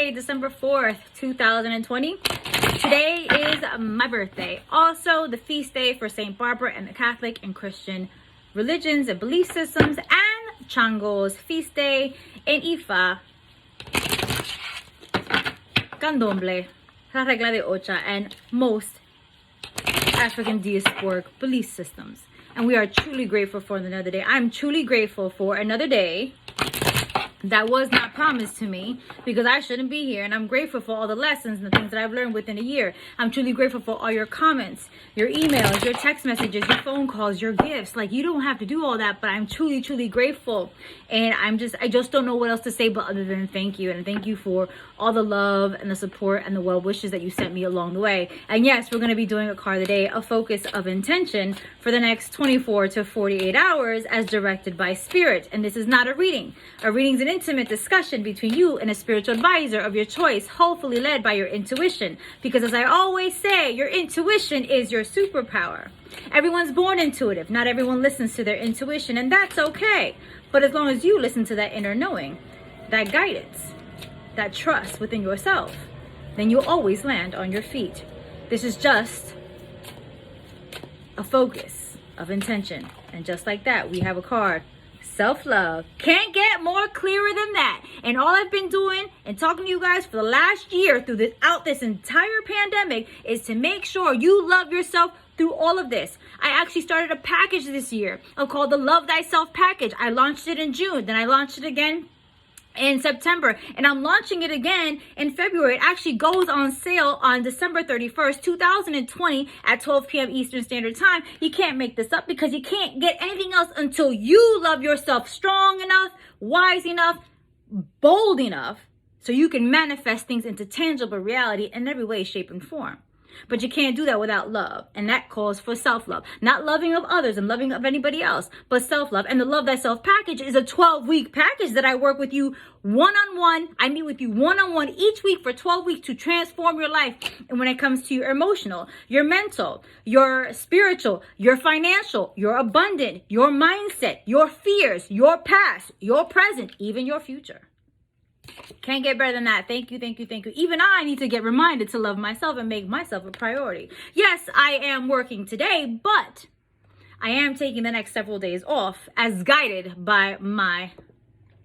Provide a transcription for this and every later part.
Friday, December 4th, 2020. Today is my birthday. Also, the feast day for St. Barbara and the Catholic and Christian religions and belief systems, and Chango's feast day in Ifa, Candomblé, La Regla de Ocha, and most African diasporic belief systems. And we are truly grateful for another day. I'm truly grateful for another day that was not promised to me, because I shouldn't be here. And I'm grateful for all the lessons and the things that I've learned within a year. I'm truly grateful for all your comments, your emails, your text messages, your phone calls, your gifts. Like, you don't have to do all that, but I'm truly, truly grateful. And I just don't know what else to say but other than thank you. And thank you for all the love and the support and the well wishes that you sent me along the way. And yes, we're going to be doing a card of the day, a focus of intention for the next 24 to 48 hours as directed by Spirit. And this is not a reading. A reading is an intimate discussion between you and a spiritual advisor of your choice, hopefully led by your intuition. Because as I always say, your intuition is your superpower. Everyone's born intuitive. Not everyone listens to their intuition, and that's okay. But as long as you listen to that inner knowing, that guidance, that trust within yourself, then you'll always land on your feet. This is just a focus of intention. And just like that, we have a card. Self-love. Can't get more clearer than that. And all I've been doing and talking to you guys for the last year throughout this entire pandemic is to make sure you love yourself through all of this. I actually started a package this year called the Love Thyself Package. I launched it in June. Then I launched it again in September, and I'm launching it again in February. It actually goes on sale on December 31st, 2020 at 12 p.m. Eastern Standard Time. You can't make this up, because you can't get anything else until you love yourself strong enough, wise enough, bold enough, so you can manifest things into tangible reality in every way, shape, and form. But you can't do that without love. And that calls for self-love. Not loving of others and loving of anybody else, but self-love. And the Love Thyself Package is a 12-week package that I work with you one-on-one. I meet with you one-on-one each week for 12 weeks to transform your life. And when it comes to your emotional, your mental, your spiritual, your financial, your abundant, your mindset, your fears, your past, your present, even your future. Can't get better than that. Thank you, thank you, thank you. Even I need to get reminded to love myself and make myself a priority. Yes, I am working today, but I am taking the next several days off as guided by my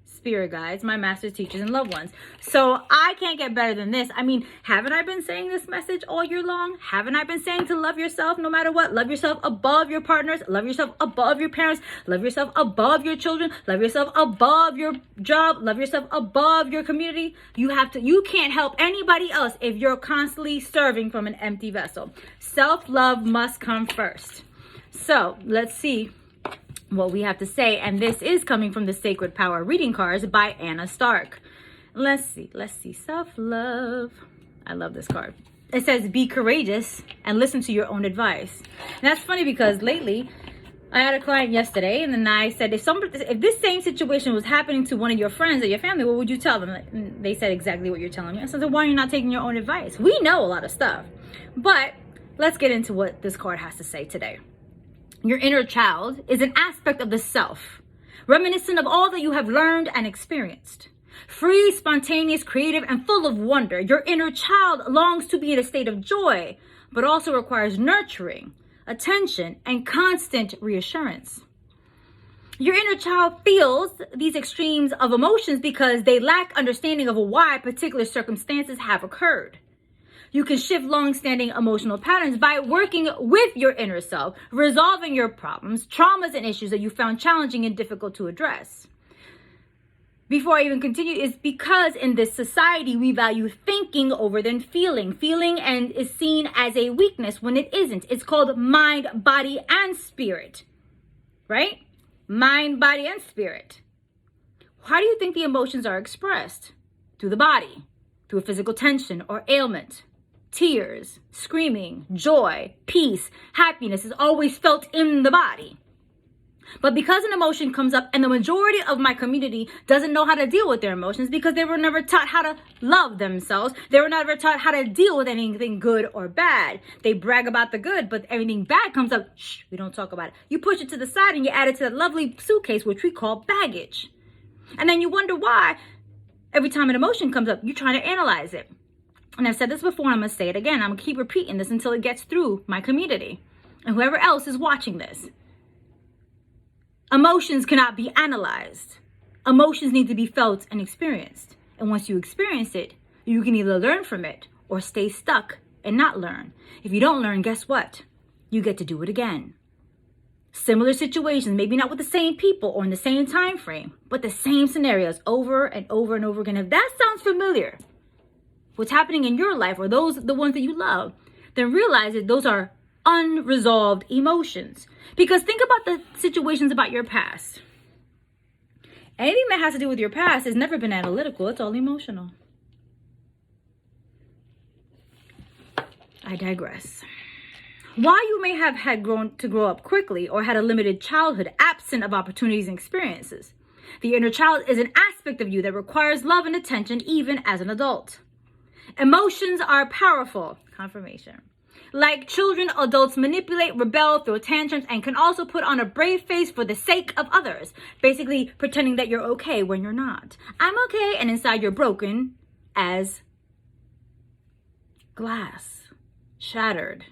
spirit guides, my masters, teachers, and loved ones. So I can't get better than this. I mean, haven't I been saying this message all year long? Haven't I been saying to love yourself no matter what? Love yourself above your partners. Love yourself above your parents. Love yourself above your children. Love yourself above your job. Love yourself above your community. You can't help anybody else if you're constantly serving from an empty vessel. Self-love must come first. So let's see what we have to say. And this is coming from the Sacred Power reading cards by Anna Stark. Let's see. Self-love. I love this card. It says, be courageous and listen to your own advice. And that's funny, because lately I had a client yesterday, and then I said, if this same situation was happening to one of your friends or your family, what would you tell them? And they said exactly what you're telling me. I said, why are you not taking your own advice? We know a lot of stuff, but let's get into what this card has to say today. Your inner child is an aspect of the self, reminiscent of all that you have learned and experienced. Free, spontaneous, creative, and full of wonder, your inner child longs to be in a state of joy, but also requires nurturing, attention, and constant reassurance. Your inner child feels these extremes of emotions because they lack understanding of why particular circumstances have occurred. You can shift long-standing emotional patterns by working with your inner self, resolving your problems, traumas, and issues that you found challenging and difficult to address. Before I even continue, is because in this society, we value thinking over than feeling. Feeling and is seen as a weakness when it isn't. It's called mind, body, and spirit, right? Mind, body, and spirit. How do you think the emotions are expressed? Through the body, through a physical tension or ailment. Tears, screaming, joy, peace, happiness is always felt in the body. But because an emotion comes up, and the majority of my community doesn't know how to deal with their emotions because they were never taught how to love themselves. They were never taught how to deal with anything good or bad. They brag about the good, but everything bad comes up. Shh, we don't talk about it. You push it to the side and you add it to that lovely suitcase, which we call baggage. And then you wonder why Every time an emotion comes up, you're trying to analyze it. And I've said this before, and I'm going to say it again. I'm going to keep repeating this until it gets through my community and whoever else is watching this. Emotions cannot be analyzed. Emotions need to be felt and experienced. And once you experience it, you can either learn from it or stay stuck and not learn. If you don't learn, guess what? You get to do it again. Similar situations, maybe not with the same people or in the same time frame, but the same scenarios over and over and over again. If that sounds familiar, what's happening in your life or the ones that you love, then realize that those are unresolved emotions. Because think about the situations about your past. Anything that has to do with your past has never been analytical. It's all emotional. I digress. While you may have had grown to grow up quickly or had a limited childhood absent of opportunities and experiences, the inner child is an aspect of you that requires love and attention even as an adult. Emotions are powerful. Confirmation. Like children, adults manipulate, rebel, throw tantrums, and can also put on a brave face for the sake of others, basically pretending that you're okay when you're not. I'm okay, and inside you're broken as glass, shattered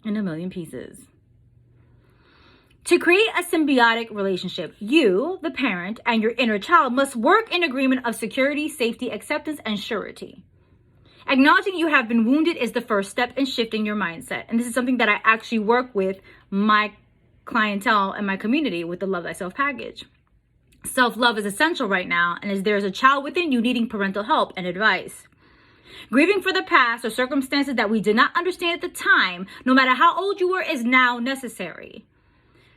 in a million pieces. To create a symbiotic relationship, you, the parent, and your inner child must work in agreement of security, safety, acceptance, and surety. Acknowledging you have been wounded is the first step in shifting your mindset. And this is something that I actually work with my clientele and my community with the Love Thyself package. Self-love is essential right now, and as there's a child within you needing parental help and advice. Grieving for the past or circumstances that we did not understand at the time, no matter how old you were, is now necessary.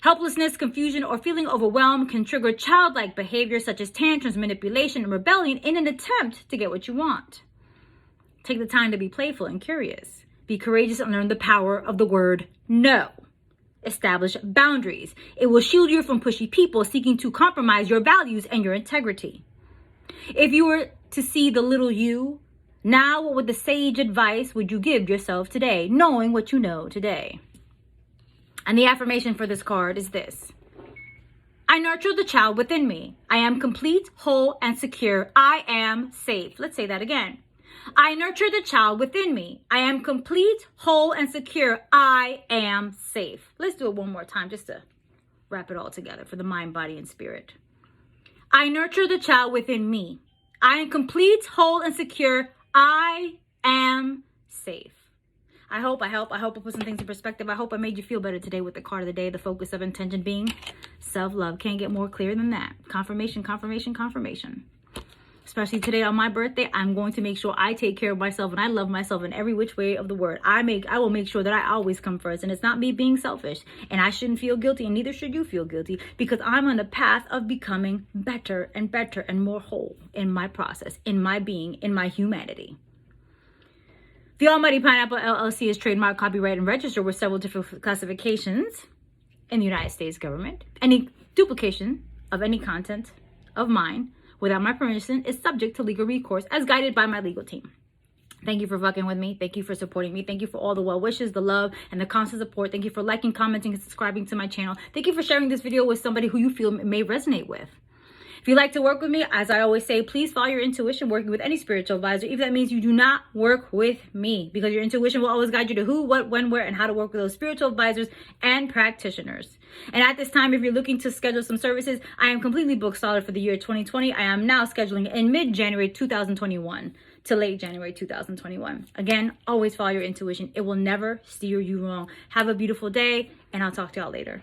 Helplessness, confusion, or feeling overwhelmed can trigger childlike behavior such as tantrums, manipulation, and rebellion in an attempt to get what you want. Take the time to be playful and curious. Be courageous and learn the power of the word no. Establish boundaries. It will shield you from pushy people seeking to compromise your values and your integrity. If you were to see the little you, now what would the sage advice would you give yourself today, knowing what you know today? And the affirmation for this card is this. I nurture the child within me. I am complete, whole, and secure. I am safe. Let's say that again. I nurture the child within me. I am complete, whole, and secure. I am safe. Let's do it one more time just to wrap it all together for the mind, body, and spirit. I nurture the child within me. I am complete, whole, and secure. I am safe. I hope I put some things in perspective. I hope I made you feel better today with the card of the day, the focus of intention being self-love. Can't get more clear than that. Confirmation, confirmation, confirmation. Especially today on my birthday, I'm going to make sure I take care of myself and I love myself in every which way of the word. I will make sure that I always come first, and it's not me being selfish, and I shouldn't feel guilty, and neither should you feel guilty, because I'm on the path of becoming better and better and more whole in my process, in my being, in my humanity. The Almighty Pineapple LLC is trademark, copyright, and registered with several different classifications in the United States government. Any duplication of any content of mine without my permission is subject to legal recourse as guided by my legal team. Thank you for fucking with me. Thank you for supporting me. Thank you for all the well wishes, the love, and the constant support. Thank you for liking, commenting, and subscribing to my channel. Thank you for sharing this video with somebody who you feel may resonate with. If you'd like to work with me, as I always say, please follow your intuition working with any spiritual advisor, if that means you do not work with me, because your intuition will always guide you to who, what, when, where, and how to work with those spiritual advisors and practitioners. And at this time, if you're looking to schedule some services, I am completely booked solid for the year 2020. I am now scheduling in mid-January 2021 to late January 2021. Again, always follow your intuition. It will never steer you wrong. Have a beautiful day, and I'll talk to y'all later.